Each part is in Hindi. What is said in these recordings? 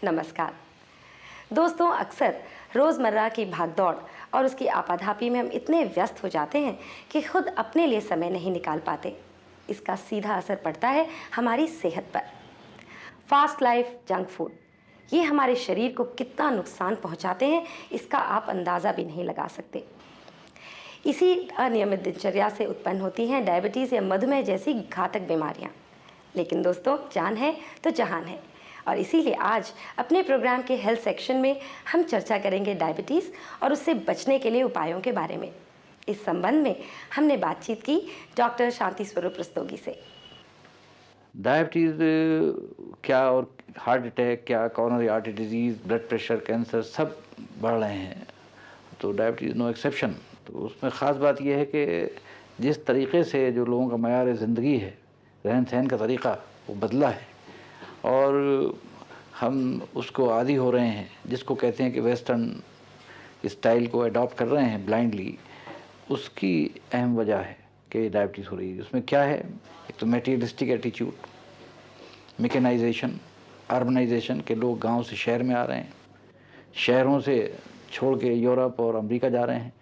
नमस्कार दोस्तों, अक्सर रोज़मर्रा की भागदौड़ और उसकी आपाधापी में हम इतने व्यस्त हो जाते हैं कि खुद अपने लिए समय नहीं निकाल पाते। इसका सीधा असर पड़ता है हमारी सेहत पर। फास्ट लाइफ, जंक फूड, ये हमारे शरीर को कितना नुकसान पहुंचाते हैं, इसका आप अंदाज़ा भी नहीं लगा सकते। इसी अनियमित दिनचर्या से उत्पन्न होती हैं डायबिटीज़ या मधुमेह जैसी घातक बीमारियां। लेकिन दोस्तों, जान है तो जहान है, और इसीलिए आज अपने प्रोग्राम के हेल्थ सेक्शन में हम चर्चा करेंगे डायबिटीज़ और उससे बचने के लिए उपायों के बारे में। इस संबंध में हमने बातचीत की डॉक्टर शांति स्वरूप रस्तोगी से। डायबिटीज़ क्या और हार्ट अटैक क्या, coronary artery disease, blood pressure, cancer सब बढ़ रहे हैं, तो डायबिटीज़ नो एक्सेप्शन। तो उसमें ख़ास बात यह है कि जिस तरीक़े से जो लोगों का मयार ज़िंदगी है, रहन सहन का तरीक़ा वो बदला है और हम उसको आदी हो रहे हैं, जिसको कहते हैं कि वेस्टर्न स्टाइल को अडॉप्ट कर रहे हैं ब्लाइंडली। उसकी अहम वजह है कि डायबिटीज़ हो रही है। उसमें क्या है, एक तो मटेरियलिस्टिक एटीट्यूड, मैकेनाइजेशन, अर्बनाइजेशन के लोग गांव से शहर में आ रहे हैं, शहरों से छोड़ के यूरोप और अमेरिका जा रहे हैं,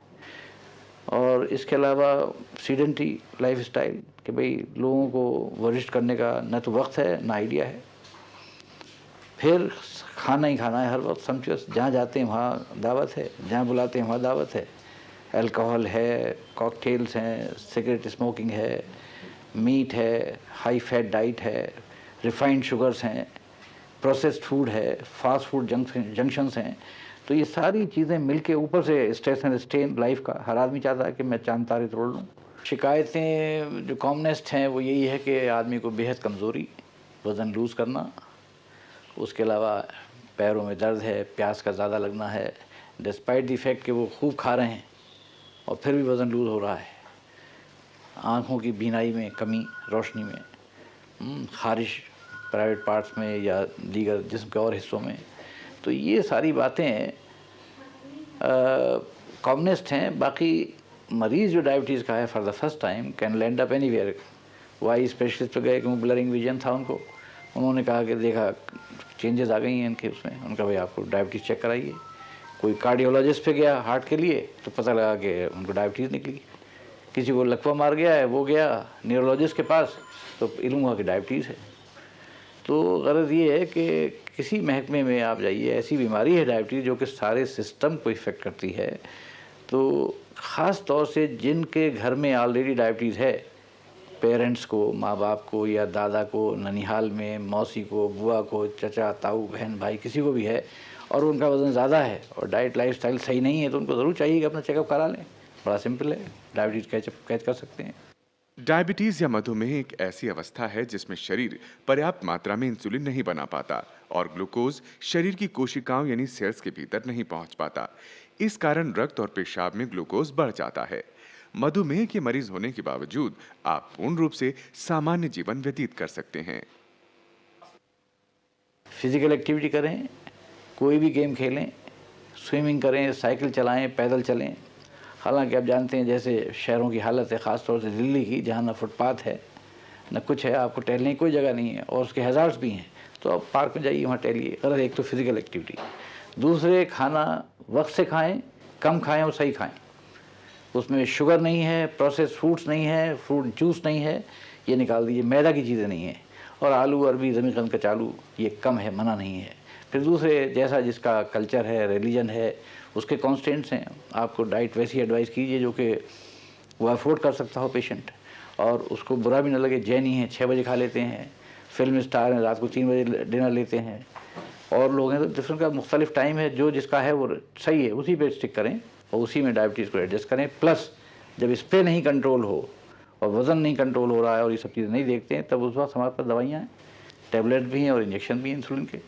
और इसके अलावा सीडेंटरी लाइफ स्टाइल कि भाई लोगों को वर्जिश करने का न तो वक्त है न आइडिया है, फिर खाना ही खाना है हर वक्त सम्चुअस, जहाँ जाते हैं वहाँ दावत है, जहाँ बुलाते हैं वहाँ दावत है, अल्कोहल है, कॉकटेल्स हैं, सिगरेट स्मोकिंग है, मीट है, हाई फैट डाइट है, रिफाइंड शुगर्स हैं, प्रोसेस्ड फूड है, फास्ट फूड जंक्शंस हैं। तो ये सारी चीज़ें मिलके ऊपर से स्ट्रेस एंड स्ट्रेन लाइफ का, हर आदमी चाहता है कि मैं चांद तारे तोड़ लूँ। शिकायतें जो कॉमनेस्ट हैं वो यही है कि आदमी को बेहद कमज़ोरी, वज़न लूज़ करना, उसके अलावा पैरों में दर्द है, प्यास का ज़्यादा लगना है, डिस्पाइट द इफ़ेक्ट कि वो खूब खा रहे हैं और फिर भी वज़न लूज़ हो रहा है, आँखों की बीनाई में कमी, रोशनी में, खारिश प्राइवेट पार्ट्स में या दीगर जिस्म के और हिस्सों में। तो ये सारी बातें कॉमनेस्ट हैं। बाकी मरीज़ जो डायबिटीज़ का है for the first time can land up anywhere. Why specialist पे गए, क्योंकि ब्लरिंग विजन था उनको, उन्होंने कहा कि देखा चेंजेस आ गई हैं इनके उसमें, उनका भाई आपको डायबिटीज़ चेक कराइए। कोई कार्डियोलॉजिस्ट पे गया हार्ट के लिए तो पता लगा कि उनको डायबिटीज़ निकली। किसी को लकवा मार गया है, वो गया न्यूरोलॉजिस्ट के पास तो इल्म हुआ कि डायबिटीज़ है। तो ग़रज़ ये है कि किसी महकमे में आप जाइए, ऐसी बीमारी है डायबिटीज़ जो कि सारे सिस्टम को इफ़ेक्ट करती है। तो ख़ास तौर से जिनके घर में ऑलरेडी डायबिटीज़ है, पेरेंट्स को, माँ बाप को या दादा को, ननिहाल में मौसी को, बुआ को, चचा, ताऊ, बहन, भाई, किसी को भी है और उनका वज़न ज़्यादा है और डाइट लाइफस्टाइल सही नहीं है, तो उनको ज़रूर चाहिए कि अपना चेकअप करा लें। बड़ा सिंपल है, डायबिटीज़ कैच कर सकते हैं। डायबिटीज या मधुमेह एक ऐसी अवस्था है जिसमें शरीर पर्याप्त मात्रा में इंसुलिन नहीं बना पाता और ग्लूकोज शरीर की कोशिकाओं यानी सेल्स के भीतर नहीं पहुंच पाता। इस कारण रक्त और पेशाब में ग्लूकोज बढ़ जाता है। मधुमेह के मरीज होने के बावजूद आप पूर्ण रूप से सामान्य जीवन व्यतीत कर सकते हैं। फिजिकल एक्टिविटी करें, कोई भी गेम खेलें, स्विमिंग करें, साइकिल चलाएं, पैदल चलें। हालांकि आप जानते हैं जैसे शहरों की हालत है, ख़ास तौर से दिल्ली की, जहाँ ना फुटपाथ है न कुछ है, आपको टहलने की कोई जगह नहीं है और उसके हज़ार्ड्स भी हैं, तो आप पार्क में जाइए, वहाँ टहलिए। गलत, एक तो फिजिकल एक्टिविटी, दूसरे खाना वक्त से खाएं, कम खाएं और सही खाएं। उसमें शुगर नहीं है, प्रोसेस्ड फ्रूट्स नहीं है, फ्रूट जूस नहीं है, ये निकाल दीजिए, मैदा की चीज़ें नहीं है, और आलू, अरबी, ज़मीकंद, कचालू ये कम है, मना नहीं है। फिर दूसरे जैसा जिसका कल्चर है, रिलीजन है, उसके कॉन्स्टेंट्स हैं, आपको डाइट वैसी एडवाइस कीजिए जो कि वो अफोर्ड कर सकता हो पेशेंट, और उसको बुरा भी न लगे। जैनी हैं 6 बजे खा लेते हैं, फिल्म स्टार हैं रात को 3 बजे डिनर लेते हैं, और लोग हैं तो डिफरेंट का मुख्तलिफ टाइम है, जो जिसका है वो सही है, उसी पे स्टिक करें और उसी में डायबिटीज़ को एडजस्ट करें। प्लस जब इस पर नहीं कंट्रोल हो और वज़न नहीं कंट्रोल हो रहा है और ये सब चीज़ें नहीं देखते हैं, तब उस वक्त हमारे पास दवाइयाँ हैं, टैबलेट भी हैं और इंजेक्शन भी हैं इंसुलिन के।